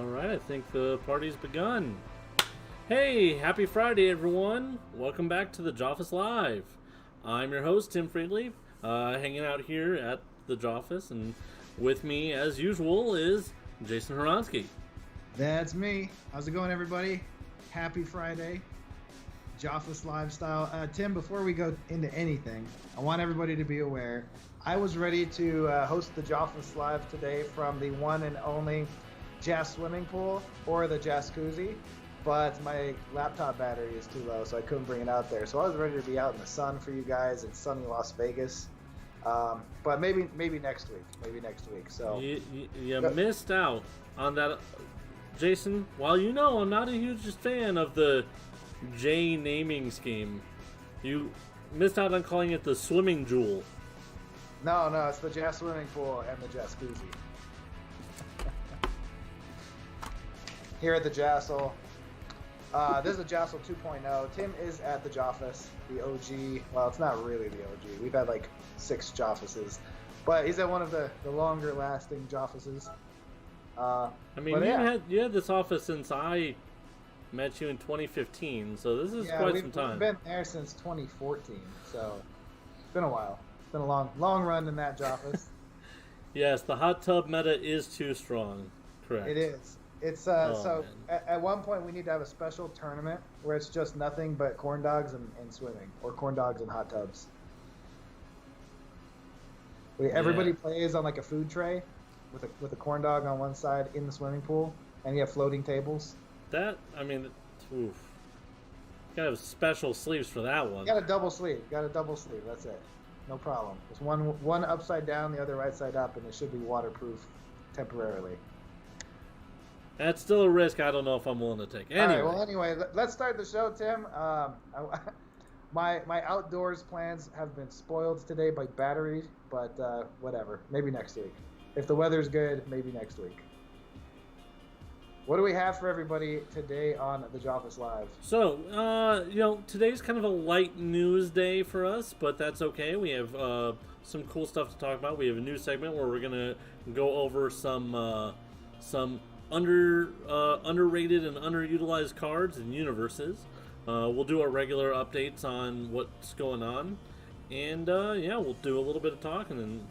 All right, I think the party's begun. Hey, happy Friday, everyone. Welcome back to the Joffice Live. I'm your host, Tim Friedley, hanging out here at the Joffice, and with me, as usual, is Jason Horonsky. That's me. How's it going, everybody? Happy Friday. Joffice Live style. Tim, before we go into anything, I want everybody to be aware, I was ready to host the Joffice Live today from the one and only Jazz swimming pool or the Jacuzzi, but my laptop battery is too low, so I couldn't bring it out there. So I was ready to be out in the sun for you guys in sunny Las Vegas. But maybe next week. Maybe next week. So you missed out on that, Jason. While you know I'm not a huge fan of the J naming scheme, you missed out on calling it the swimming jewel. No, it's the Jazz swimming pool and the Jacuzzi. Here at the Jassel. This is a Jassel 2.0. Tim is at the Joffice, the OG. Well, it's not really the OG. We've had like 6 Joffices. But he's at one of the longer lasting Joffices. I mean, you had this office since I met you in 2015, so this is quite some time. We've been there since 2014, so it's been a while. It's been a long run in that Joffice. Yes, the hot tub meta is too strong. Correct. It is. It's at one point we need to have a special tournament where it's just nothing but corn dogs and swimming, or corn dogs and hot tubs. Everybody plays on like a food tray with a corn dog on one side in the swimming pool, and you have floating tables. Oof. You gotta have special sleeves for that one. Got a double sleeve. That's it. No problem. It's one upside down, the other right side up, and it should be waterproof temporarily. That's still a risk I don't know if I'm willing to take. Anyway. All right, anyway, let's start the show, Tim. My outdoors plans have been spoiled today by battery, but whatever. Maybe next week. If the weather's good, maybe next week. What do we have for everybody today on the Joffice Live? So, today's kind of a light news day for us, but that's okay. We have some cool stuff to talk about. We have a new segment where we're going to go over some underrated and underutilized cards and universes. We'll do our regular updates on what's going on, and we'll do a little bit of talking, and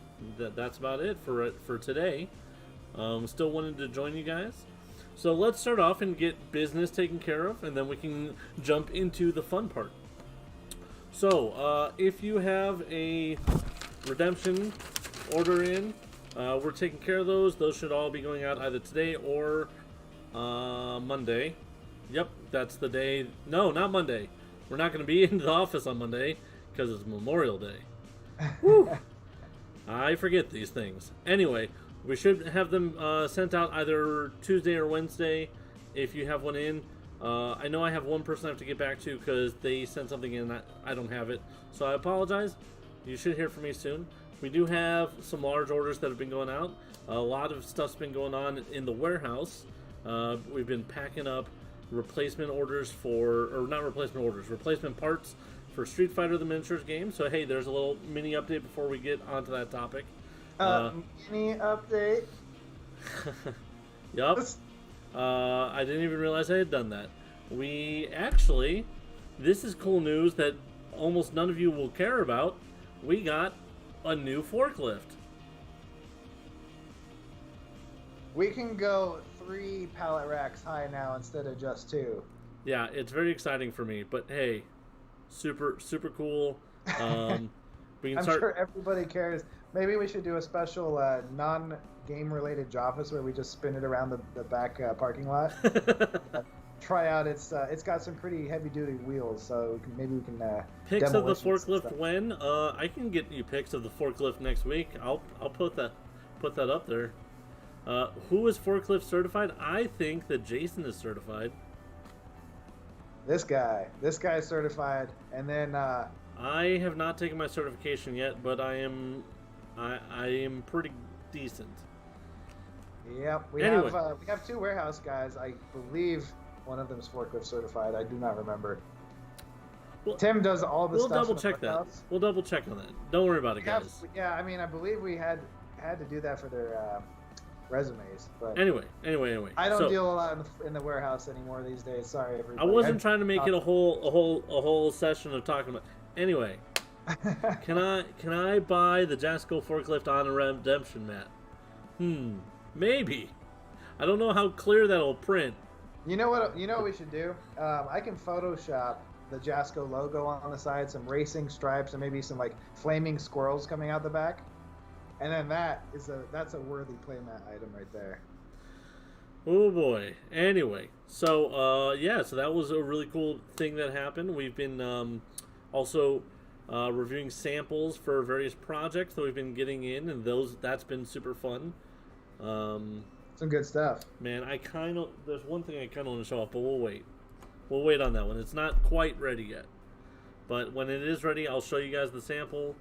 that's about it for today. Still wanted to join you guys, so let's start off and get business taken care of, and then we can jump into the fun part. So if you have a redemption order in, we're taking care of those. Those should all be going out either today or Monday. Yep, that's the day. No, not Monday. We're not going to be in the office on Monday because it's Memorial Day. Woo! I forget these things. Anyway, we should have them sent out either Tuesday or Wednesday if you have one in. I know I have one person I have to get back to because they sent something in and I don't have it. So I apologize. You should hear from me soon. We do have some large orders that have been going out. A lot of stuff's been going on in the warehouse. We've been packing up replacement parts for Street Fighter the Miniatures game. So hey, there's a little mini update before we get onto that topic. Mini update? Yup. I didn't even realize I had done that. This is cool news that almost none of you will care about. We got a new forklift. We can go 3 pallet racks high now instead of just 2. Yeah, it's very exciting for me, but hey, super cool. I'm sure everybody cares. Maybe we should do a special non-game related Joffice where we just spin it around the back parking lot. Try out it's got some pretty heavy duty wheels, so maybe we can pics of the forklift when I can get you pics of the forklift next week. I'll put that up there. Who is forklift certified? I think that Jason is certified. This guy's certified, and then I have not taken my certification yet, but I am pretty decent. Yep, we have 2 warehouse guys. I believe one of them is forklift certified. I do not remember. Well, Tim does all the stuff. We'll double check that. We'll double check on that. Don't worry about it, guys. I mean, I believe we had to do that for their resumes. But Anyway. I don't So, deal a lot in the warehouse anymore these days. Sorry, I everybody. wasn't trying to make it a whole session of talking about. Anyway, can I buy the Jasco forklift on a redemption mat? Maybe. I don't know how clear that'll print. You know what we should do? I can Photoshop the Jasco logo on the side, some racing stripes, and maybe some like flaming squirrels coming out the back. And then that's a worthy playmat item right there. Oh boy. Anyway, so so that was a really cool thing that happened. We've been also reviewing samples for various projects that we've been getting in, and that's been super fun. Some good stuff. Man, there's one thing I kind of want to show off, but we'll wait. We'll wait on that one. It's not quite ready yet, but when it is ready, I'll show you guys the sample,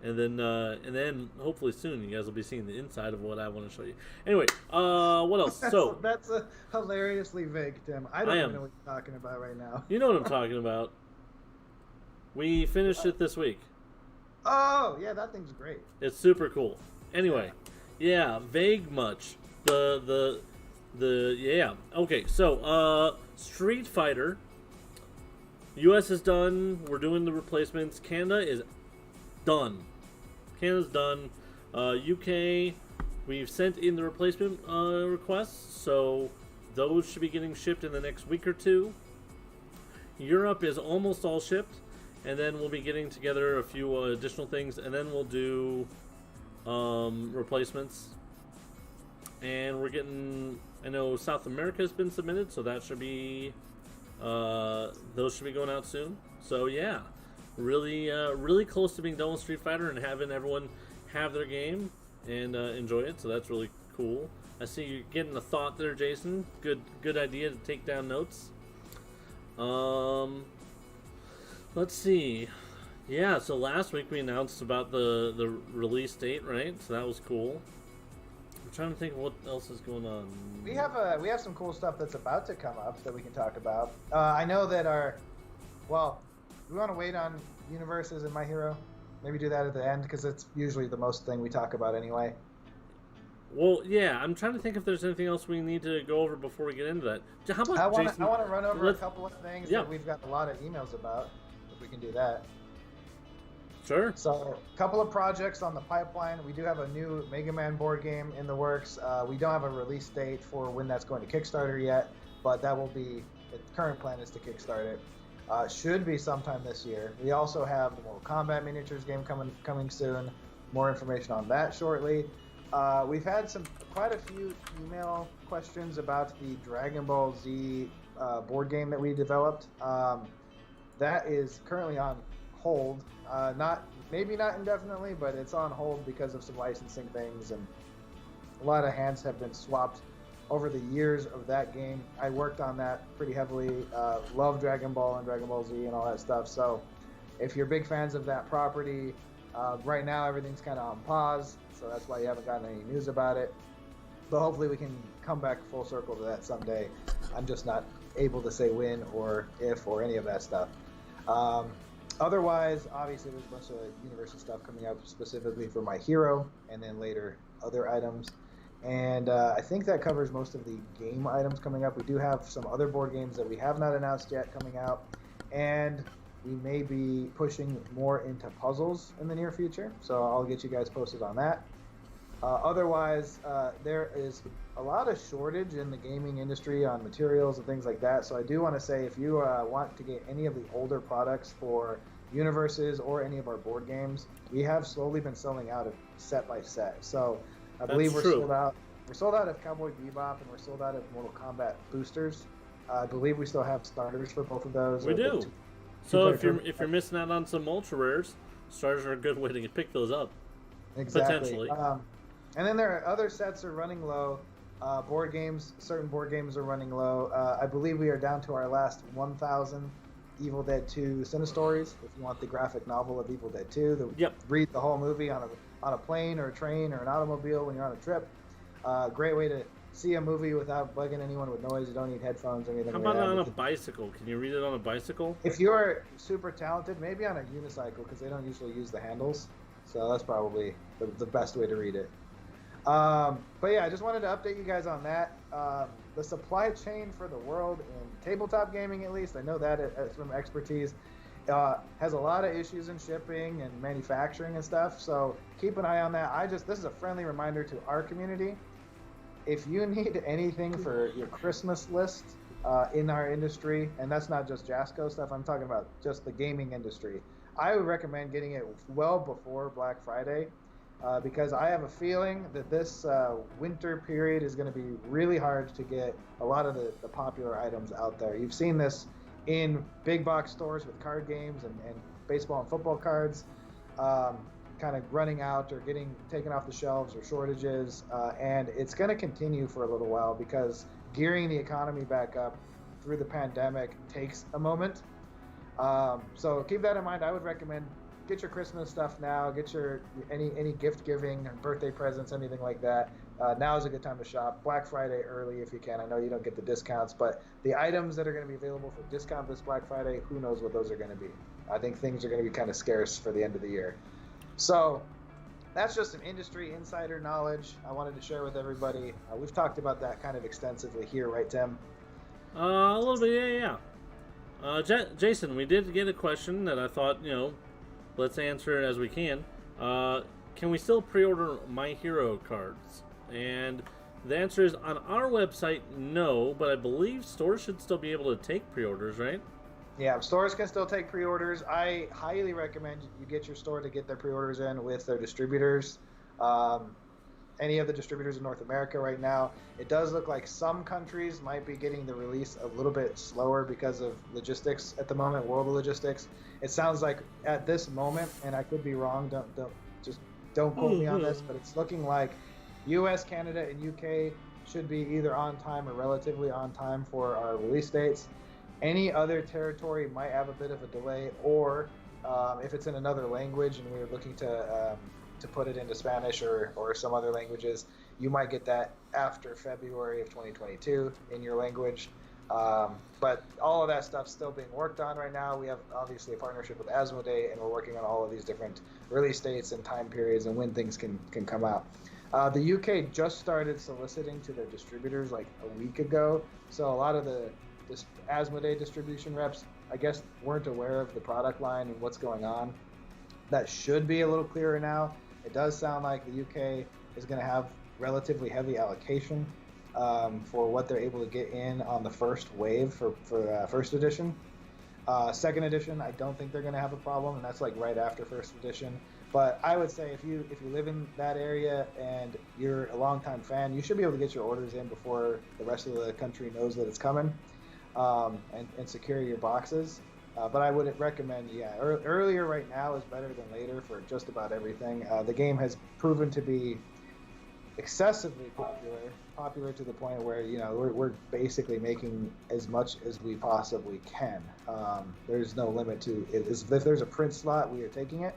and then hopefully soon you guys will be seeing the inside of what I want to show you. Anyway, what else? That's a hilariously vague, Tim. I don't even know what you're talking about right now. You know what I'm talking about. We finished it this week. Oh yeah, that thing's great. It's super cool. Anyway, yeah, vague much. Okay, so Street Fighter. US is done. We're doing the replacements. Canada is done. Canada's done. UK, we've sent in the replacement requests, so those should be getting shipped in the next week or two. Europe is almost all shipped, and then we'll be getting together a few additional things, and then we'll do replacements. And we're getting, I know South America has been submitted, so that should be, those should be going out soon. So yeah, really close to being done with Street Fighter and having everyone have their game and enjoy it. So that's really cool. I see you're getting a thought there, Jason. Good idea to take down notes. Let's see. Yeah, so last week we announced about the release date, right? So that was cool. I'm trying to think of what else is going on. We have some cool stuff that's about to come up that we can talk about. I know that we want to wait on Universes and My Hero. Maybe do that at the end because it's usually the most thing we talk about anyway. Well, yeah, I'm trying to think if there's anything else we need to go over before we get into that. How about Jason? I want to run over a couple of things that we've got a lot of emails about. If we can do that. Sure. So, a couple of projects on the pipeline. We do have a new Mega Man board game in the works. We don't have a release date for when that's going to Kickstarter yet, but that will be, the current plan is to Kickstart it. Should be sometime this year. We also have the Mortal Kombat miniatures game coming soon. More information on that shortly. We've had quite a few email questions about the Dragon Ball Z board game that we developed. That is currently on hold. Maybe not indefinitely, but it's on hold because of some licensing things, and a lot of hands have been swapped over the years of that game. I worked on that pretty heavily. Love Dragon Ball and Dragon Ball Z and all that stuff. So if you're big fans of that property, right now everything's kind of on pause, so that's why you haven't gotten any news about it. But hopefully we can come back full circle to that someday. I'm just not able to say when or if or any of that stuff. Otherwise, obviously, there's a bunch of Universal stuff coming out specifically for My Hero, and then later other items. And I think that covers most of the game items coming up. We do have some other board games that we have not announced yet coming out, and we may be pushing more into puzzles in the near future, so I'll get you guys posted on that. Otherwise, there is a lot of shortage in the gaming industry on materials and things like that, so I do want to say if you want to get any of the older products for Universes or any of our board games, we have slowly been selling out of set by set. So I believe we're sold out. We're sold out of Cowboy Bebop, and we're sold out of Mortal Kombat boosters. I believe we still have starters for both of those. We do. So if you're missing out on some ultra rares, starters are a good way to pick those up. Exactly. Potentially. And then there are other sets are running low. Certain board games are running low. I believe we are down to our last 1,000 Evil Dead 2 Cinestories. If you want the graphic novel of Evil Dead 2, read the whole movie on a plane or a train or an automobile when you're on a trip. Great way to see a movie without bugging anyone with noise. You don't need headphones or anything. How about on a bicycle? Can you read it on a bicycle? If you're super talented, maybe on a unicycle, because they don't usually use the handles. So that's probably the best way to read it. But yeah, I just wanted to update you guys on that. The supply chain for the world in tabletop gaming, at least, I know that from expertise, has a lot of issues in shipping and manufacturing and stuff. So keep an eye on that. This is a friendly reminder to our community. If you need anything for your Christmas list in our industry, and that's not just Jasco stuff, I'm talking about just the gaming industry, I would recommend getting it well before Black Friday. Because I have a feeling that this winter period is going to be really hard to get a lot of the popular items out there. You've seen this in big box stores with card games and baseball and football cards kind of running out or getting taken off the shelves or shortages. And it's going to continue for a little while because gearing the economy back up through the pandemic takes a moment. So keep that in mind. I would recommend get your Christmas stuff now. Get your any gift giving, birthday presents, anything like that. Now is a good time to shop. Black Friday early if you can. I know you don't get the discounts, but the items that are going to be available for discount this Black Friday, who knows what those are going to be. I think things are going to be kind of scarce for the end of the year. So that's just some industry insider knowledge I wanted to share with everybody. We've talked about that kind of extensively here, right, Tim? A little bit, yeah. Jason, we did get a question that I thought, let's answer it as we can. Can we still pre-order My Hero cards? And the answer is on our website, no, but I believe stores should still be able to take pre-orders, right? Yeah, stores can still take pre-orders. I highly recommend you get your store to get their pre-orders in with their distributors. Any of the distributors in North America right now. It does look like some countries might be getting the release a little bit slower because of logistics at the moment, world logistics. It sounds like at this moment, and I could be wrong, don't quote me on this, but it's looking like US, Canada, and UK should be either on time or relatively on time for our release dates. Any other territory might have a bit of a delay, or if it's in another language and we're looking to put it into Spanish or some other languages, you might get that after February of 2022 in your language. But all of that stuff's still being worked on right now. We have obviously a partnership with Asmodee, and we're working on all of these different release dates and time periods and when things can come out. The UK just started soliciting to their distributors like a week ago, so a lot of the Asmodee distribution reps, I guess, weren't aware of the product line and what's going on. That should be a little clearer now. It does sound like the UK is going to have relatively heavy allocation for what they're able to get in on the first wave for first edition. Second edition, I don't think they're going to have a problem, and that's like right after first edition. But I would say if you live in that area and you're a longtime fan, you should be able to get your orders in before the rest of the country knows that it's coming, and secure your boxes. But I would recommend, earlier right now is better than later for just about everything. The game has proven to be excessively popular to the point where we're basically making as much as we possibly can. There's no limit to it. If there's a print slot, we are taking it,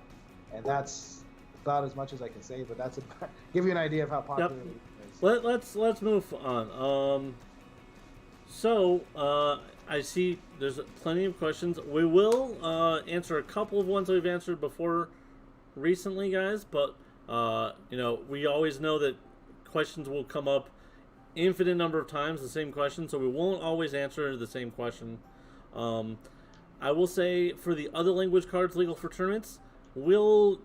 and that's about as much as I can say. But that's give you an idea of how popular it is. Let's move on. I see there's plenty of questions. We will answer a couple of ones that we've answered before recently, guys, but we always know that questions will come up infinite number of times, the same question, so we won't always answer the same question. I will say for the other language cards legal for tournaments, we'll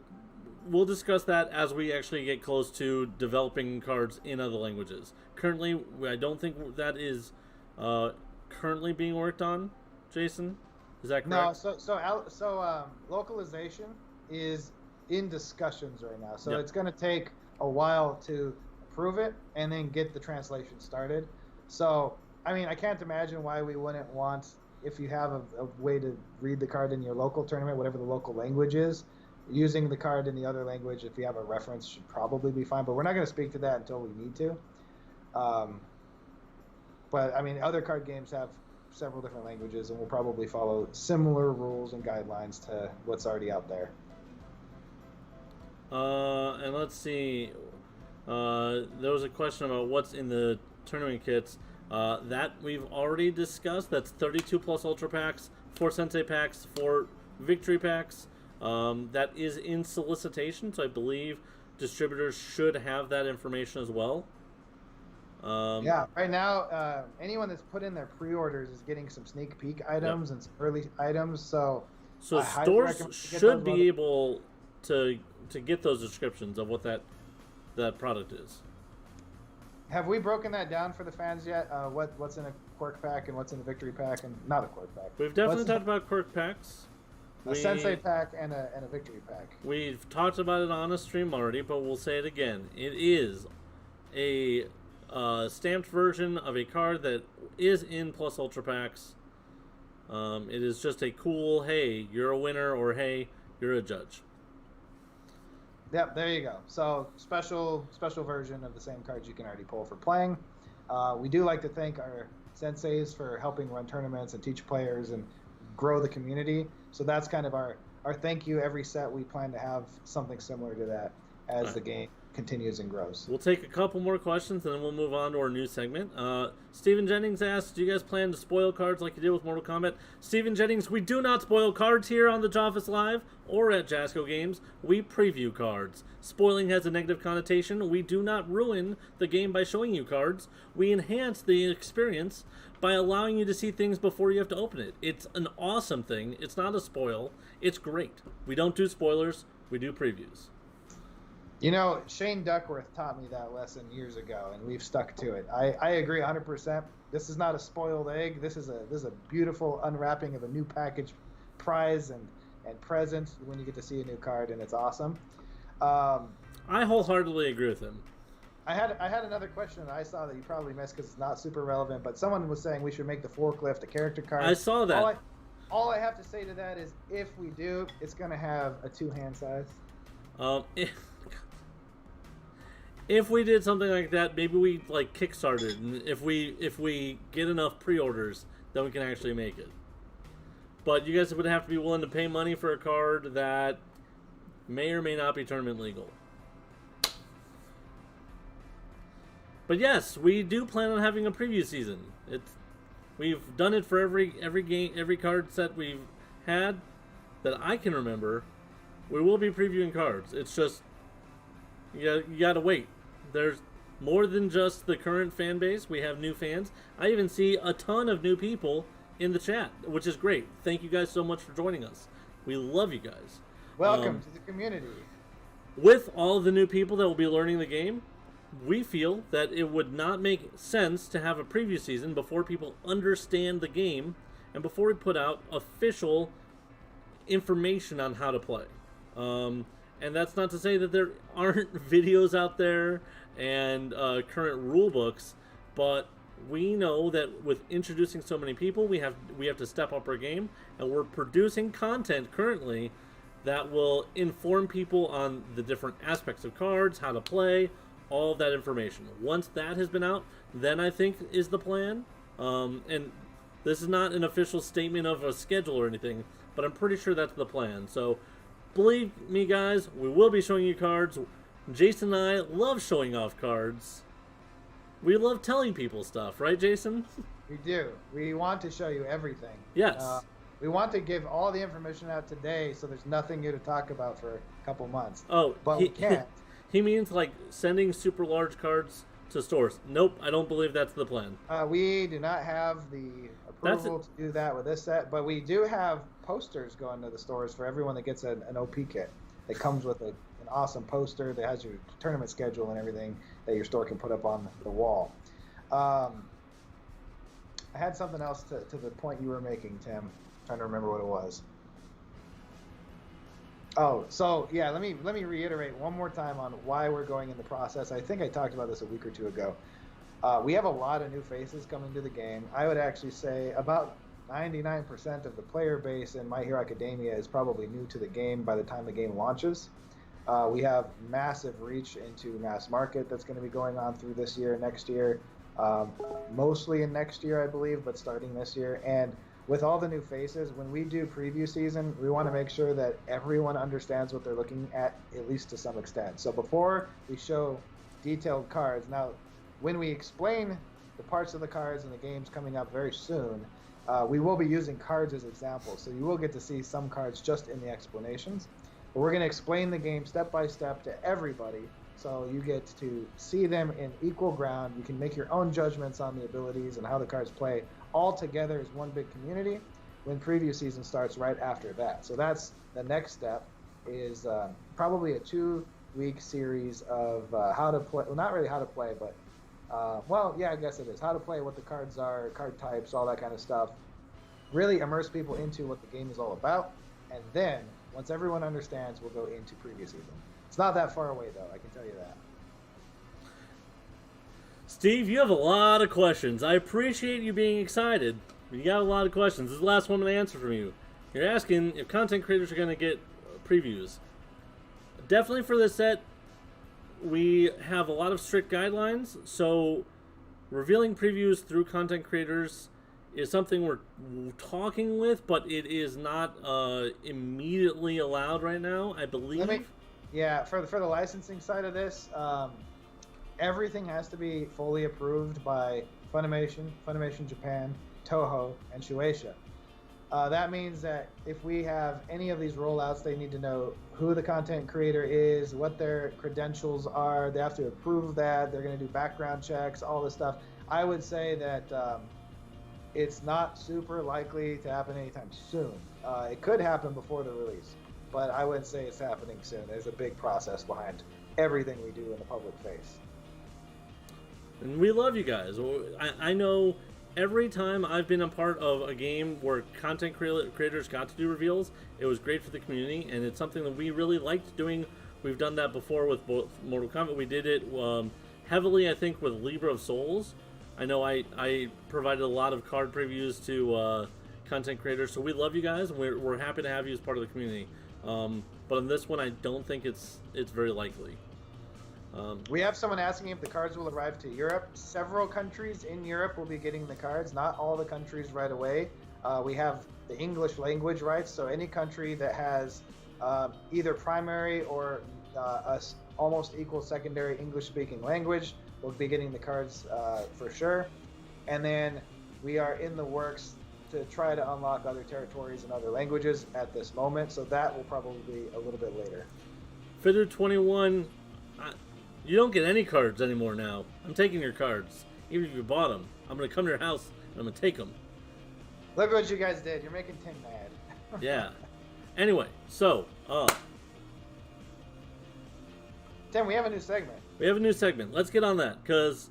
discuss that as we actually get close to developing cards in other languages. Currently, I don't think that is currently being worked on. Jason, is that correct? No, so localization is in discussions right now. So It's going to take a while to approve it and then get the translation started. So, I mean, I can't imagine why we wouldn't want, if you have a way to read the card in your local tournament, whatever the local language is, using the card in the other language, if you have a reference, should probably be fine. But we're not going to speak to that until we need to. But, I mean, other card games have several different languages, and will probably follow similar rules and guidelines to what's already out there. And let's see. There was a question about what's in the tournament kits. That we've already discussed. That's 32 plus Ultra Packs, 4 Sensei Packs, 4 Victory Packs. That is in solicitation, so I believe distributors should have that information as well. Yeah, right now, anyone that's put in their pre-orders is getting some sneak peek items and some early items. So So I highly stores recommend you get should those be able to get those descriptions of what that product is. Have we broken that down for the fans yet? What's in a quirk pack and what's in a victory pack, and not a quirk pack? We've definitely talked about quirk packs. A sensei pack and a victory pack. We've talked about it on a stream already, but we'll say it again. It is a stamped version of a card that is in Plus Ultra packs. It is just a cool, hey, you're a winner, or hey, you're a judge. Yep, there you go. So special version of the same cards you can already pull for playing. We do like to thank our senseis for helping run tournaments and teach players and grow the community. So that's kind of our thank you. Every set we plan to have something similar to that as the game continues and grows. We'll take a couple more questions and then we'll move on to our new segment. Stephen Jennings asks, do you guys plan to spoil cards like you did with Mortal Kombat? Stephen Jennings, we do not spoil cards here on the Joffice Live or at Jasco Games. We preview cards. Spoiling has a negative connotation. We do not ruin the game by showing you cards. We enhance the experience by allowing you to see things before you have to open it. It's an awesome thing. It's not a spoil. It's great. We don't do spoilers. We do previews. You know, Shane Duckworth taught me that lesson years ago, and we've stuck to it. I agree 100%. This is not a spoiled egg. This is a beautiful unwrapping of a new package prize and present when you get to see a new card, and it's awesome. I wholeheartedly agree with him. I had another question that I saw that you probably missed because it's not super relevant, but someone was saying we should make the forklift a character card. I saw that. All I have to say to that is if we do, it's going to have a 2-hand size. If we did something like that, maybe we like Kickstarted, and if we get enough pre-orders, then we can actually make it. But you guys would have to be willing to pay money for a card that may or may not be tournament legal. But yes, we do plan on having a preview season. We've done it for every game, every card set we've had that I can remember. We will be previewing cards. It's just you gotta wait. There's more than just the current fan base. We have new fans. I even see a ton of new people in the chat, which is great. Thank you guys so much for joining us. We love you guys. Welcome to the community. With all the new people that will be learning the game, we feel that it would not make sense to have a preview season before people understand the game and before we put out official information on how to play. And that's not to say that there aren't videos out there and current rule books, but we know that with introducing so many people, we have to step up our game, and we're producing content currently that will inform people on the different aspects of cards, how to play, all of that information. Once that has been out, then I think is the plan. And this is not an official statement of a schedule or anything, but I'm pretty sure that's the plan. So believe me, guys, we will be showing you cards. Jason and I love showing off cards. We love telling people stuff, right, Jason? We do. We want to show you everything. Yes. We want to give all the information out today so there's nothing new to talk about for a couple months. Oh, but we can't. He means like sending super large cards to stores. Nope, I don't believe that's the plan. We do not have the approval to do that with this set, but we do have posters going to the stores for everyone that gets an OP kit. It comes with an awesome poster that has your tournament schedule and everything that your store can put up on the wall. I had something else to the point you were making, Tim. I'm trying to remember what it was. Oh, so yeah, let me reiterate one more time on why we're going in the process. I think I talked about this a week or two ago. We have a lot of new faces coming to the game. I would actually say about 99% of the player base in My Hero Academia is probably new to the game by the time the game launches. We have massive reach into mass market that's going to be going on through this year, next year, mostly in next year, I believe, but starting this year. And with all the new faces, when we do preview season, we want to make sure that everyone understands what they're looking at least to some extent. So before we show detailed cards, now when we explain the parts of the cards and the games coming up very soon, we will be using cards as examples. So you will get to see some cards just in the explanations. But we're going to explain the game step by step to everybody, so you get to see them in equal ground. You can make your own judgments on the abilities and how the cards play all together as one big community when preview season starts right after that. So that's the next step, is probably a 2-week series of how to play. Well, not really how to play, but well, yeah, I guess it is. How to play, what the cards are, card types, all that kind of stuff. Really immerse people into what the game is all about. And then, once everyone understands, we'll go into preview season. It's not that far away, though, I can tell you that. Steve, you have a lot of questions. I appreciate you being excited. You got a lot of questions. This is the last one I'm going to answer from you. You're asking if content creators are going to get previews. Definitely for this set, we have a lot of strict guidelines, so revealing previews through content creators is something we're talking with, but it is not immediately allowed right now, I believe. Yeah, for the licensing side of this, everything has to be fully approved by Funimation Japan, Toho, and Shueisha. That means that if we have any of these rollouts, they need to know who the content creator is, what their credentials are. They have to approve that. They're going to do background checks, all this stuff. I would say that it's not super likely to happen anytime soon. It could happen before the release, but I wouldn't say it's happening soon. There's a big process behind everything we do in the public face. And we love you guys. I know every time I've been a part of a game where content creators got to do reveals, it was great for the community, and it's something that we really liked doing. We've done that before with Mortal Kombat. We did it heavily, I think, with Libra of Souls. I know I provided a lot of card previews to content creators, so we love you guys, and we're happy to have you as part of the community. But on this one, I don't think it's very likely. We have someone asking if the cards will arrive to Europe. Several countries in Europe will be getting the cards, not all the countries right away. We have the English language rights, so any country that has either primary or almost equal secondary English-speaking language will be getting the cards for sure. And then we are in the works to try to unlock other territories and other languages at this moment, so that will probably be a little bit later. Fitter 21, you don't get any cards anymore now. I'm taking your cards. Even if you bought them, I'm going to come to your house and I'm going to take them. Look what you guys did. You're making Tim mad. Yeah. Anyway, so, Tim, we have a new segment. We have a new segment. Let's get on that, because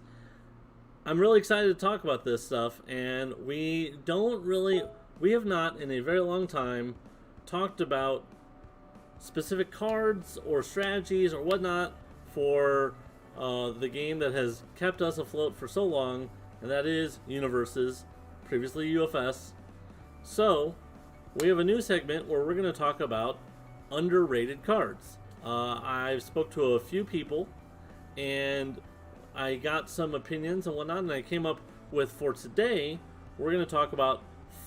I'm really excited to talk about this stuff, and we have not in a very long time talked about specific cards or strategies or whatnot for the game that has kept us afloat for so long, and that is Universes, previously UFS. So, we have a new segment where we're going to talk about underrated cards. I've spoke to a few people, and I got some opinions and whatnot, and I came up with, for today, we're going to talk about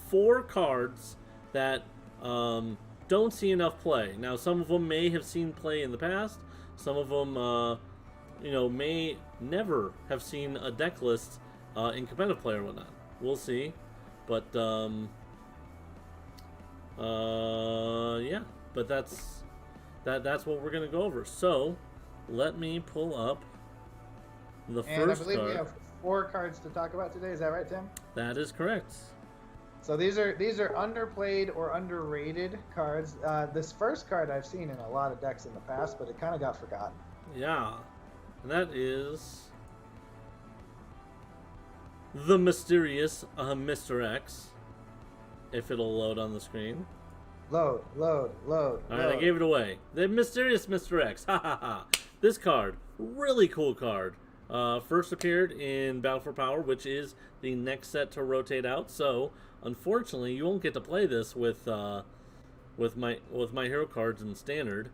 4 cards that don't see enough play. Now, some of them may have seen play in the past. Some of them, may never have seen a deck list in competitive play or whatnot. We'll see. But, yeah. But that's what we're going to go over. So, let me pull up the first card. And I believe we have 4 cards to talk about today. Is that right, Tim? That is correct. So these are underplayed or underrated cards. This first card I've seen in a lot of decks in the past, but it kind of got forgotten. Yeah, and that is the mysterious Mr. X. If it'll load on the screen. Load. All right, I gave it away. The mysterious Mr. X. Ha ha ha. This card, really cool card. First appeared in Battle for Power, which is the next set to rotate out. So, unfortunately, you won't get to play this with my hero cards in Standard.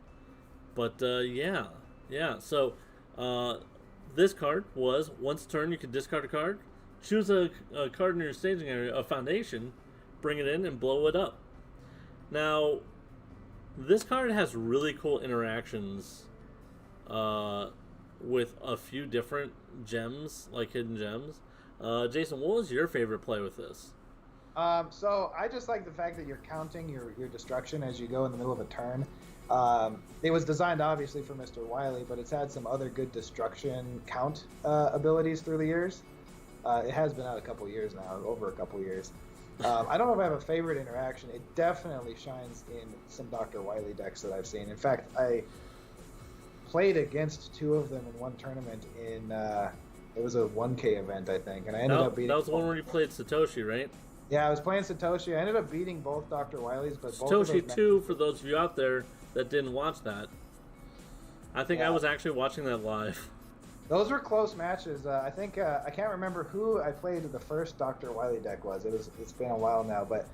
But yeah. So, this card was once a turn you can discard a card, choose a card in your staging area, a foundation, bring it in and blow it up. Now, this card has really cool interactions with a few different gems, like hidden gems. Jason, what was your favorite play with this? So I just like the fact that you're counting your destruction as you go in the middle of a turn. It was designed obviously for Mr. Wily, but it's had some other good destruction count abilities through the years. It has been out a couple years now, over a couple years. I don't know if I have a favorite interaction. It definitely shines in some Dr. Wily decks that I've seen. In fact, I played against two of them in one tournament in it was a 1K event, I think, and I ended up beating. That was the one where you played Satoshi, right? Yeah, I was playing Satoshi. I ended up beating both Dr. Wily's, but Satoshi 2, for those of you out there that didn't watch that, I think I was actually watching that live. Those were close matches. I think I can't remember who I played the first Dr. Wily deck was. It's been a while now, but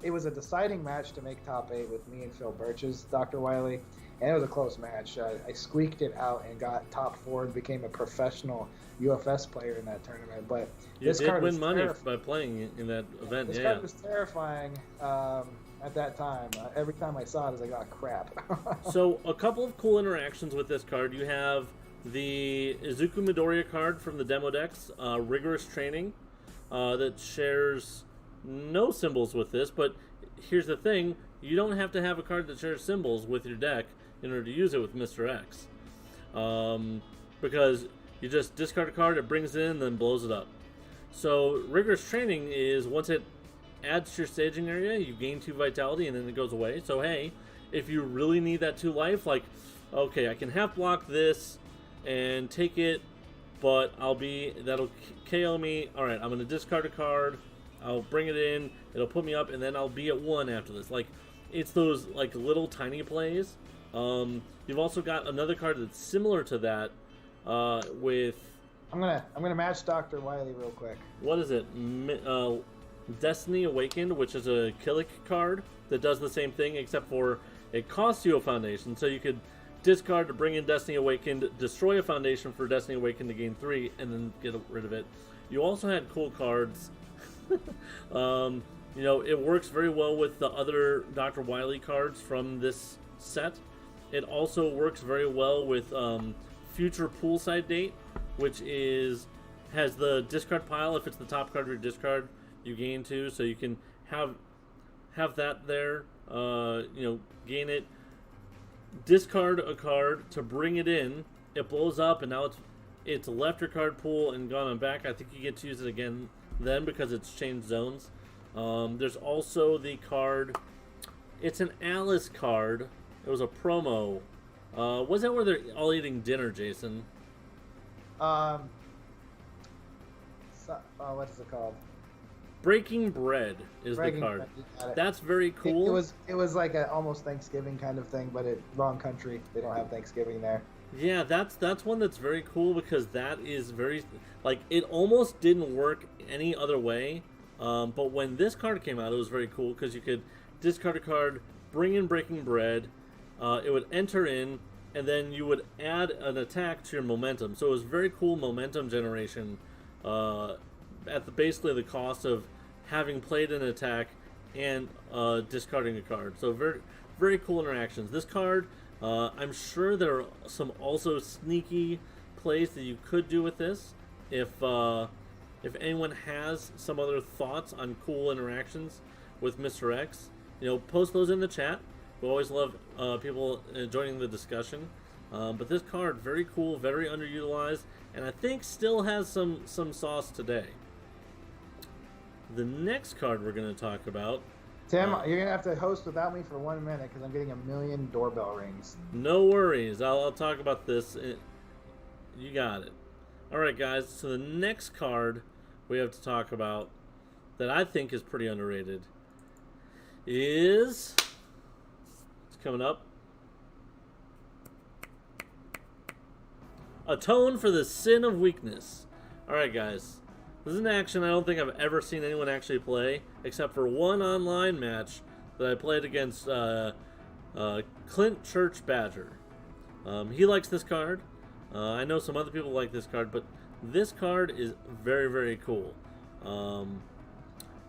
it was a deciding match to make top 8 with me and Phil Birch's Dr. Wily, and it was a close match. I squeaked it out and got top 4 and became a professional UFS player in that tournament. But you did win money by playing in that event. This card was terrifying at that time. Every time I saw it, I was like, oh, crap. So a couple of cool interactions with this card. You have the Izuku Midoriya card from the demo decks, Rigorous Training, that shares no symbols with this, but here's the thing, you don't have to have a card that shares symbols with your deck in order to use it with Mr. X. Because you just discard a card, it brings it in, then blows it up. So Rigorous Training is, once it adds to your staging area, you gain 2 vitality and then it goes away. So hey, if you really need that 2 life, like, okay, I can half block this and take it, but that'll KO me. Alright, I'm going to discard a card, I'll bring it in, it'll put me up, and then I'll be at 1 after this. Like, it's those like little tiny plays. You've also got another card that's similar to that with... I'm gonna match Dr. Wily real quick. What is it? Destiny Awakened, which is a Killick card that does the same thing, except for it costs you a foundation, so you could discard to bring in Destiny Awakened, destroy a foundation for Destiny Awakened to gain 3, and then get rid of it. You also had cool cards. It works very well with the other Dr. Wily cards from this set. It also works very well with Future Poolside Date, which has the discard pile. If it's the top card of your discard, you gain 2, so you can have that there. Gain it. Discard a card to bring it in. It blows up, and now it's left your card pool and gone on back. I think you get to use it again then because it's changed zones. There's also the card. It's an Alice card. It was a promo. Was that where they're all eating dinner, Jason? What is it called? Breaking Bread is the card. That's very cool. It was like a almost Thanksgiving kind of thing, but wrong country. They don't have Thanksgiving there. Yeah, that's one that's very cool because that is very, like, it almost didn't work any other way. But when this card came out, it was very cool because you could discard a card, bring in Breaking Bread, it would enter in, and then you would add an attack to your momentum. So it was very cool momentum generation at basically the cost of having played an attack and discarding a card. So very, very cool interactions. This card, I'm sure there are some also sneaky plays that you could do with this. If anyone has some other thoughts on cool interactions with Mr. X, post those in the chat. We always love people joining the discussion. But this card, very cool, very underutilized, and I think still has some sauce today. The next card we're going to talk about... Tim, you're going to have to host without me for 1 minute because I'm getting a million doorbell rings. No worries. I'll talk about this. You got it. Alright, guys. So the next card we have to talk about that I think is pretty underrated is... It's coming up. Atone for the Sin of Weakness. Alright, guys. This is an action I don't think I've ever seen anyone actually play, except for one online match that I played against Clint Church Badger. He likes this card. I know some other people like this card, but this card is very, very cool.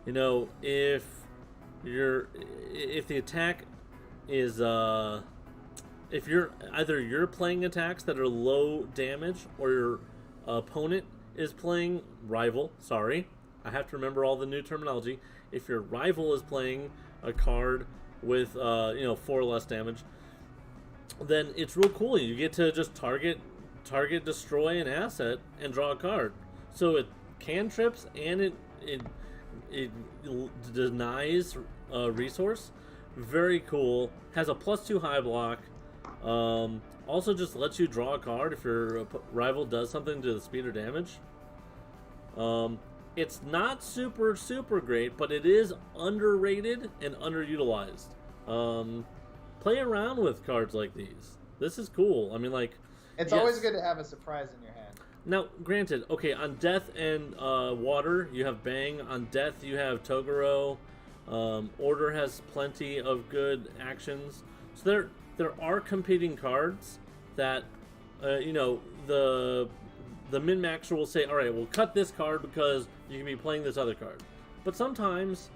If the attack is if you're playing attacks that are low damage, or your opponent is playing I have to remember all the new terminology. If your rival is playing a card with 4 less damage, then it's real cool. You get to just target, destroy an asset, and draw a card. So it cantrips and it denies a resource. Very cool. Has a +2 high block. Also just lets you draw a card if your rival does something to the speed or damage. It's not super great, but it is underrated and underutilized. Play around with cards like these. This is cool. I mean, like, it's always good to have a surprise in your hand. Now, granted, okay, on Death and Water, you have Bang. On Death, you have Toguro. Order has plenty of good actions. So there are competing cards that, the min-maxer will say, all right, we'll cut this card because you can be playing this other card. But sometimes,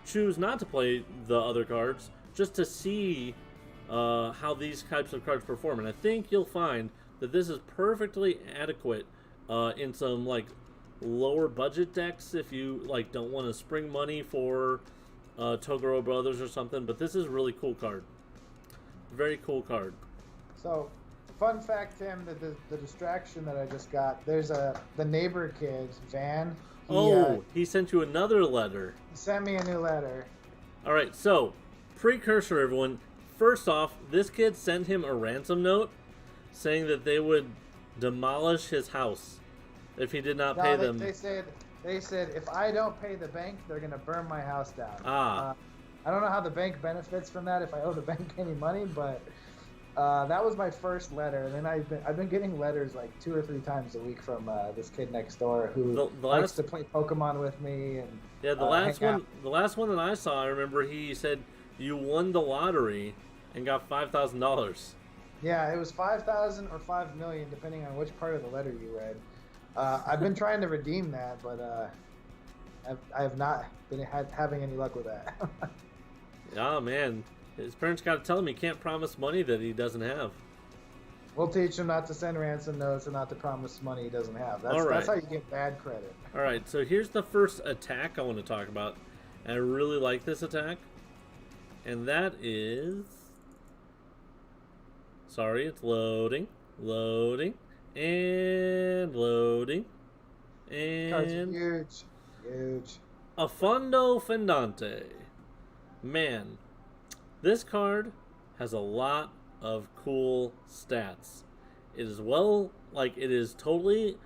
choose not to play the other cards just to see how these types of cards perform. And I think you'll find that this is perfectly adequate in some like lower budget decks if you like don't want to spring money for Toguro Brothers or something. But this is a really cool card. Very cool card. So, fun fact, Tim, the distraction that I just got, there's the neighbor kid, Van. He sent you another letter. He sent me a new letter. All right, so precursor, everyone. First off, this kid sent him a ransom note saying that they would demolish his house if he did not pay them. They said if I don't pay the bank, they're gonna burn my house down. I don't know how the bank benefits from that if I owe the bank any money, but that was my first letter. And then I've been getting letters like 2 or 3 times a week from this kid next door who likes to play Pokemon with me. And yeah, the last one that I saw, I remember he said you won the lottery and got $5,000. Yeah, it was 5,000 or 5 million, depending on which part of the letter you read. I've been trying to redeem that, but I have not been having any luck with that. Oh man, his parents got to tell him he can't promise money that he doesn't have. We'll teach him not to send ransom notes and not to promise money he doesn't have. That's how you get bad credit. All right, so here's the first attack I want to talk about, and I really like this attack, and that is. Sorry, it's loading, and loading, and huge. Affondo Fendante. Man, this card has a lot of cool stats. It is totally,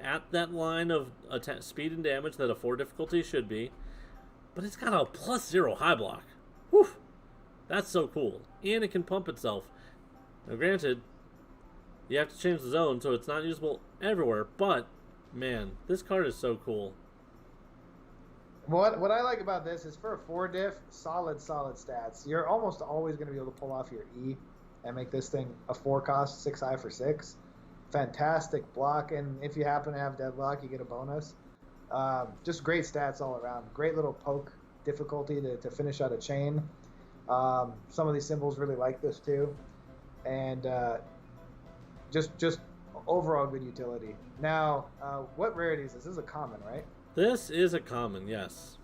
at that line of speed and damage that a 4 difficulty should be, but it's got a +0 high block. Whew, that's so cool, and it can pump itself. Now, granted, you have to change the zone, so it's not usable everywhere, but, man, this card is so cool. What I like about this is for a 4 diff, solid stats. You're almost always going to be able to pull off your E and make this thing a 4 cost, 6 high for 6. Fantastic block, and if you happen to have deadlock, you get a bonus. Just great stats all around. Great little poke difficulty to finish out a chain. Some of these symbols really like this too. And just overall good utility. Now, what rarity is this? This is a common, right? This is a common, yes.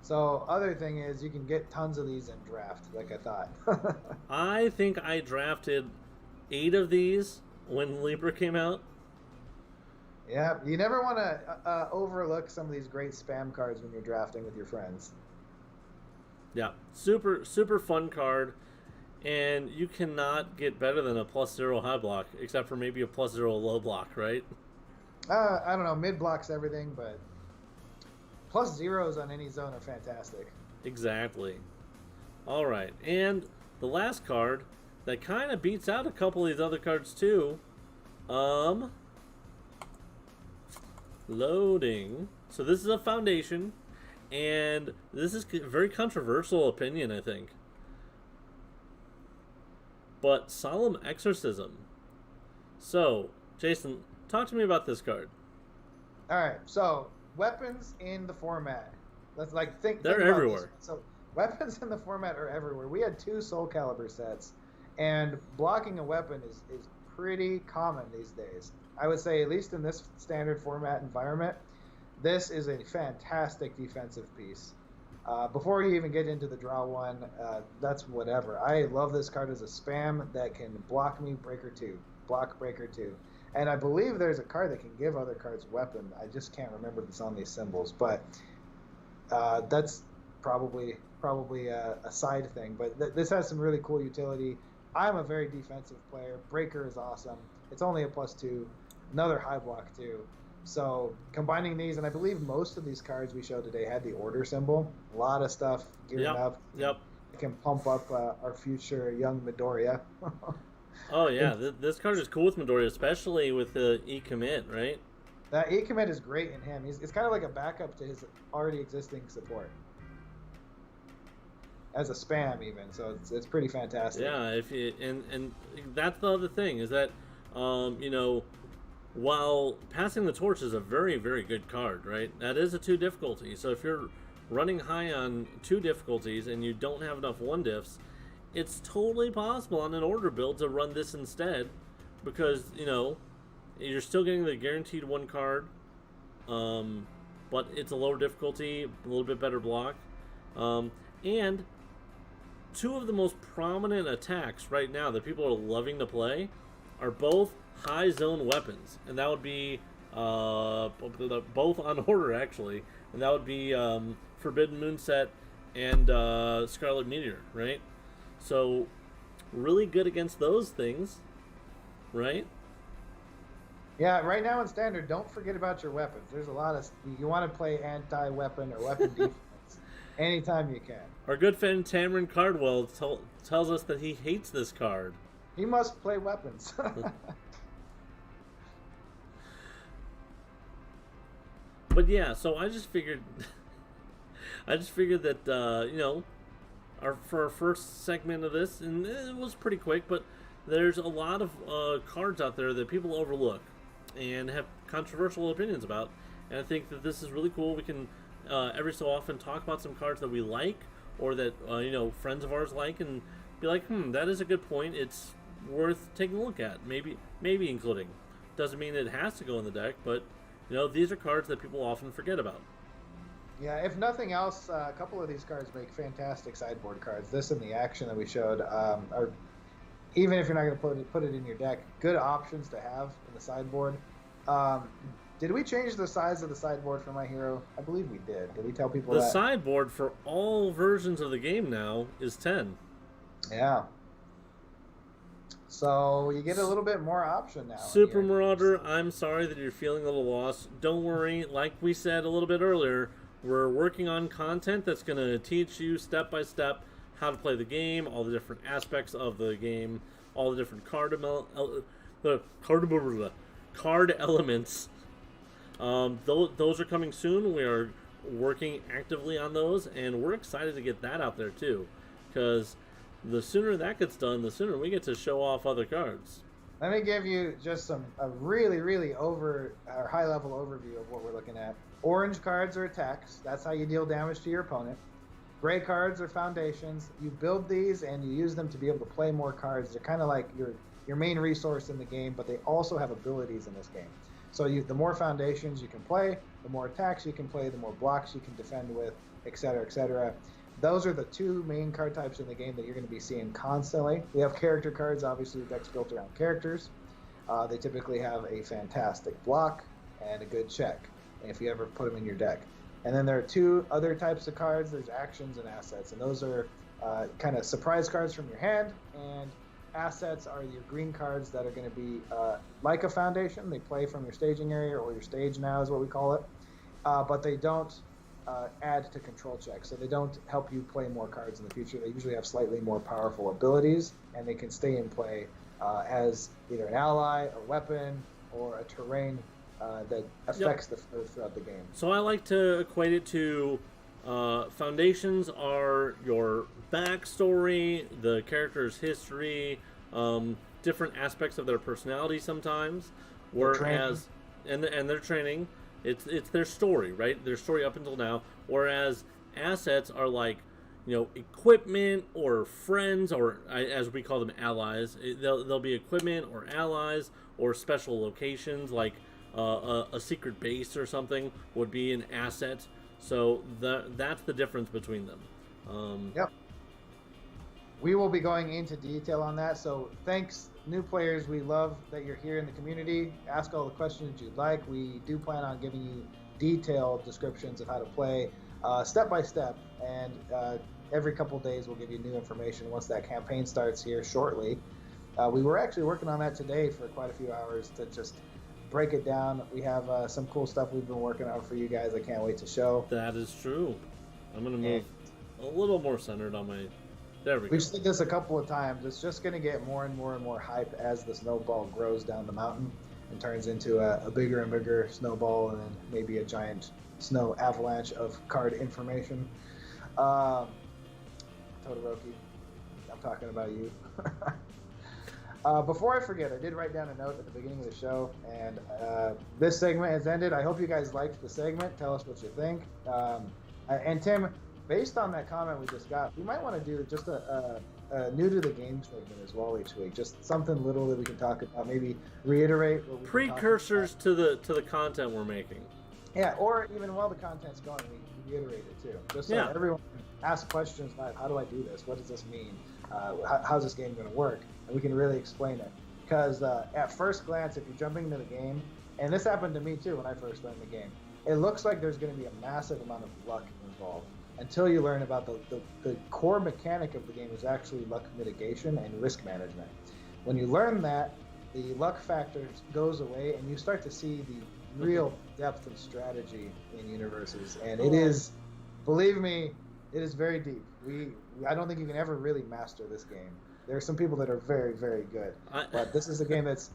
So, other thing is you can get tons of these in draft, like I thought. I think I drafted 8 of these when Libra came out. Yeah, you never want to overlook some of these great spam cards when you're drafting with your friends. Yeah, super fun card. And you cannot get better than a +0 high block, except for maybe a +0 low block, right? I don't know. Mid blocks everything, but +0s on any zone are fantastic. Exactly. All right, and the last card that kind of beats out a couple of these other cards too. Loading. So this is a foundation, and this is a very controversial opinion, I think. But Solemn Exorcism. So, Jason, talk to me about this card. All right, so weapons in the format. Let's think. They're think about everywhere. this. So weapons in the format are everywhere. We had 2 Soul Calibur sets, and blocking a weapon is pretty common these days. I would say, at least in this standard format environment, this is a fantastic defensive piece. Before you even get into the draw one, that's whatever. I love this card as a spam that can block me breaker 2, block breaker 2. And I believe there's a card that can give other cards weapon. I just can't remember if it's on these symbols, but that's probably a side thing. But this has some really cool utility. I'm a very defensive player. Breaker is awesome. It's only a +2, another high block too. So combining these, and I believe most of these cards we showed today had the order symbol. A lot of stuff gearing up. Yep. It can pump up our future young Midoriya. Oh yeah, this card is cool with Midoriya, especially with the E-commit, right? That E-commit is great in him. It's kind of like a backup to his already existing support. As a spam even, so it's pretty fantastic. Yeah, and that's the other thing is that while passing the torch is a very, very good card, right? That is a 2 difficulty. So if you're running high on 2 difficulties and you don't have enough 1 diffs, it's totally possible on an order build to run this instead, because you're still getting the guaranteed 1 card, but it's a lower difficulty, a little bit better block, and 2 of the most prominent attacks right now that people are loving to play are both high zone weapons, and that would be both on order actually, and that would be Forbidden Moonset and Scarlet Meteor, right? So really good against those things, right? Yeah, right now in Standard, don't forget about your weapons. There's a lot of... You want to play anti-weapon or weapon defense anytime you can. Our good friend Tamron Cardwell tells us that he hates this card. He must play weapons. But yeah, so I just figured that for our first segment of this, and it was pretty quick, but there's a lot of cards out there that people overlook and have controversial opinions about, and I think that this is really cool. We can every so often talk about some cards that we like, or that friends of ours like, and be like, that is a good point. It's worth taking a look at. Maybe including. Doesn't mean it has to go in the deck, but these are cards that people often forget about. Yeah, if nothing else, a couple of these cards make fantastic sideboard cards. This and the action that we showed are, even if you're not going to put it in your deck, good options to have in the sideboard. Did we change the size of the sideboard for My Hero? I believe we did. Did we tell people that? The sideboard for all versions of the game now is 10. Yeah. So you get a little bit more option now. Super Marauder, I'm sorry that you're feeling a little lost. Don't worry. Like we said a little bit earlier, we're working on content that's going to teach you step by step how to play the game, all the different aspects of the game, all the different card elements. Those are coming soon. We are working actively on those, and we're excited to get that out there too, because the sooner that gets done, the sooner we get to show off other cards. Let me give you just a really, really high-level overview of what we're looking at. Orange cards are attacks. That's how you deal damage to your opponent. Gray cards are foundations. You build these and you use them to be able to play more cards. They're kind of like your main resource in the game, but they also have abilities in this game. So the more foundations you can play, the more attacks you can play, the more blocks you can defend with, etc., etc. Those are the 2 main card types in the game that you're going to be seeing constantly. We have character cards, obviously the deck's built around characters. They typically have a fantastic block and a good check, if you ever put them in your deck. And then there are 2 other types of cards. There's actions and assets, and those are kind of surprise cards from your hand, and assets are your green cards that are going to be like a foundation. They play from your staging area, or your stage now is what we call it, but they don't add to control checks, so they don't help you play more cards in the future. They usually have slightly more powerful abilities, and they can stay in play as either an ally, a weapon, or a terrain that affects the flow throughout the game. So I like to equate it to foundations are your backstory, the character's history, different aspects of their personality sometimes, whereas and their training. It's their story, right? Their story up until now. Whereas assets are like, equipment or friends, or as we call them, allies. They'll be equipment or allies or special locations, like a secret base or something would be an asset. So that's the difference between them. Yep. We will be going into detail on that. So thanks, new players. We love that you're here in the community. Ask all the questions you'd like. We do plan on giving you detailed descriptions of how to play step by step. And every couple of days, we'll give you new information once that campaign starts here shortly. We were actually working on that today for quite a few hours to just break it down. We have some cool stuff we've been working on for you guys. I can't wait to show. That is true. I'm going to move a little more centered on my... There we go. We've seen this a couple of times. It's just going to get more and more and more hype as the snowball grows down the mountain and turns into a bigger and bigger snowball, and then maybe a giant snow avalanche of card information. Todoroki, I'm talking about you. Before I forget, I did write down a note at the beginning of the show, and this segment has ended. I hope you guys liked the segment. Tell us what you think. And Tim, based on that comment we just got, we might want to do just a new to the game segment as well each week. Just something little that we can talk about. Maybe reiterate what we precursors to the content we're making. Yeah, or even while the content's going, we reiterate it too. Just so everyone can ask questions like, how do I do this? What does this mean? How's this game going to work? And we can really explain it. Because at first glance, if you're jumping into the game, and this happened to me too when I first learned the game, it looks like there's going to be a massive amount of luck involved. Until you learn about the core mechanic of the game is actually luck mitigation and risk management. When you learn that, the luck factor goes away, and you start to see the real depth of strategy in universes. And it is, believe me, it is very deep. I don't think you can ever really master this game. There are some people that are very, very good, but this is a game that's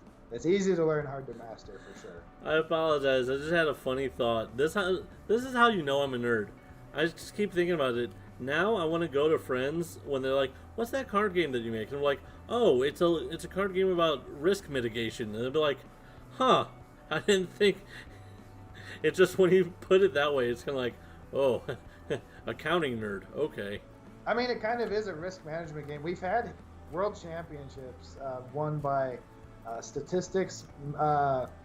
easy to learn, hard to master for sure. I apologize. I just had a funny thought. This is how you know I'm a nerd. I just keep thinking about it. Now I want to go to friends when they're like, "What's that card game that you make?" And I'm like, "Oh, it's a card game about risk mitigation." And they'll be like, "Huh? I didn't think." It's just when you put it that way, it's kind of like, "Oh, accounting nerd." Okay. I mean, it kind of is a risk management game. We've had world championships won by statistics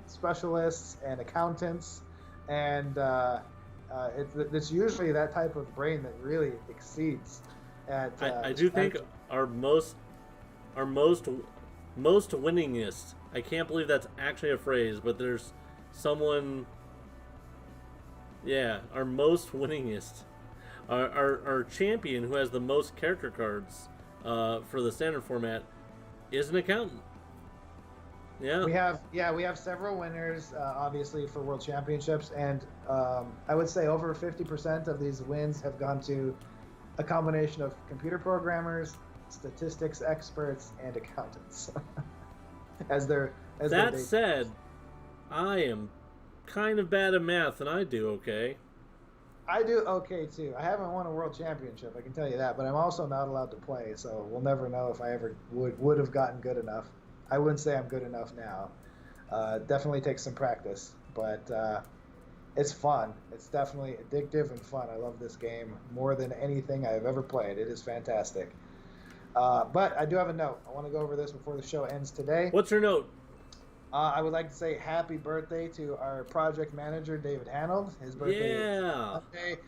specialists and accountants, and it's usually that type of brain that really exceeds at. I do think our most winningest. I can't believe that's actually a phrase, but there's someone. Yeah, our most winningest. Our champion who has the most character cards for the standard format is an accountant. Yeah. We have several winners, obviously, for world championships, and I would say over 50% of these wins have gone to a combination of computer programmers, statistics experts, and accountants. That said, I am kind of bad at math, and I do okay. I do okay too. I haven't won a world championship, I can tell you that, but I'm also not allowed to play, so we'll never know if I ever would have gotten good enough. I wouldn't say I'm good enough now. Definitely takes some practice, but it's fun. It's definitely addictive and fun. I love this game more than anything I've ever played. It is fantastic. But I do have a note. I want to go over this before the show ends today. What's your note? I would like to say happy birthday to our project manager, David Hanold. His birthday is Monday.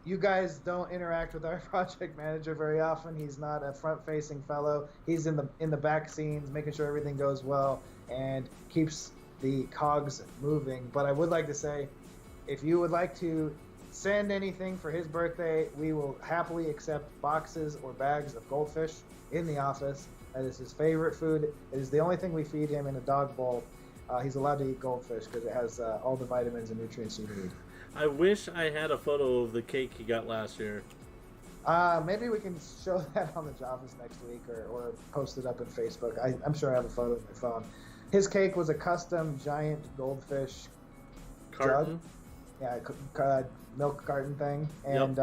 You guys don't interact with our project manager very often. He's not a front-facing fellow. He's in the back scenes, making sure everything goes well and keeps the cogs moving. But I would like to say, if you would like to send anything for his birthday, we will happily accept boxes or bags of goldfish in the office. That is his favorite food. It is the only thing we feed him in a dog bowl. He's allowed to eat goldfish because it has all the vitamins and nutrients you need. I wish I had a photo of the cake he got last year. Maybe we can show that on the Joffice next week or post it up on Facebook. I'm sure I have a photo on my phone. His cake was a custom giant goldfish carton. Jug. Yeah, milk carton thing. And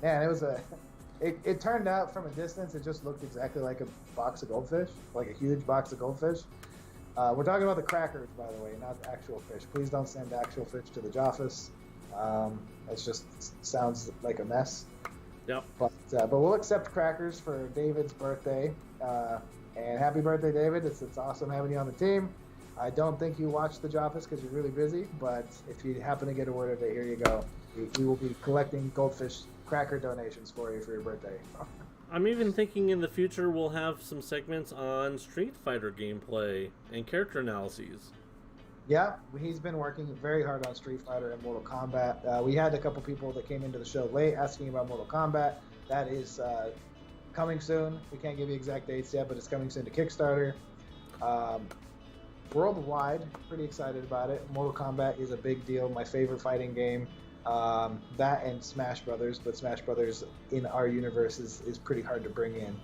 man, it was it turned out from a distance, it just looked exactly like a box of goldfish, like a huge box of goldfish. We're talking about the crackers, by the way, not actual fish. Please don't send actual fish to the Joffice. It just sounds like a mess. Yep. But we'll accept crackers for David's birthday. And happy birthday, David. It's awesome having you on the team. I don't think you watch the Joffice because you're really busy, but if you happen to get a word of it, here you go. We will be collecting goldfish cracker donations for you for your birthday. I'm even thinking in the future we'll have some segments on Street Fighter gameplay and character analyses. Yeah, he's been working very hard on Street Fighter and Mortal Kombat. We had a couple people that came into the show late asking about Mortal Kombat. That is coming soon. We can't give you exact dates yet, but it's coming soon to Kickstarter. Worldwide, pretty excited about it. Mortal Kombat is a big deal. My favorite fighting game. That and Smash Brothers, but Smash Brothers in our universe is pretty hard to bring in.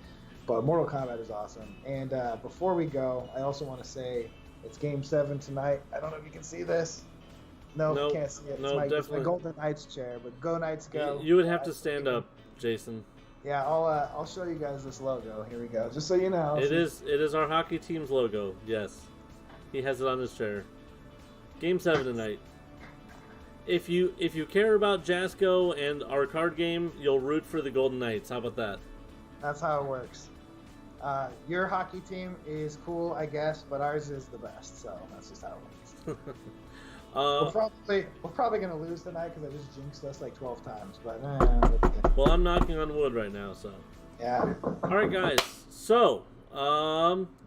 But Mortal Kombat is awesome. And before we go, I also want to say it's Game 7 tonight. I don't know if you can see this. No, Nope. you can't see it. No, It's my Golden Knights chair, but go Knights go. You would have to stand up, Jason. Yeah, I'll show you guys this logo. Here we go. Just so you know. It is our hockey team's logo. Yes, he has it on his chair. Game 7 tonight. If you care about Jasco and our card game, you'll root for the Golden Knights. How about that? That's how it works. Your hockey team is cool, I guess, but ours is the best. So that's just how it works. We're probably gonna lose tonight because I just jinxed us like 12 times. But well, I'm knocking on wood right now, so. Yeah. All right, guys. So,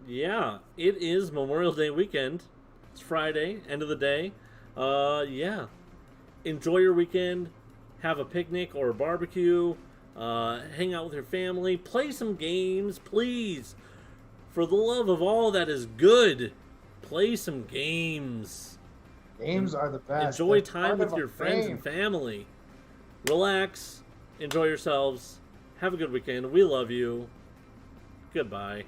yeah, it is Memorial Day weekend. It's Friday, end of the day. Yeah. Enjoy your weekend. Have a picnic or a barbecue. Hang out with your family. Play some games, please. For the love of all that is good, play some games. Games are the best. Enjoy time with your friends and family. Relax. Enjoy yourselves. Have a good weekend. We love you. Goodbye.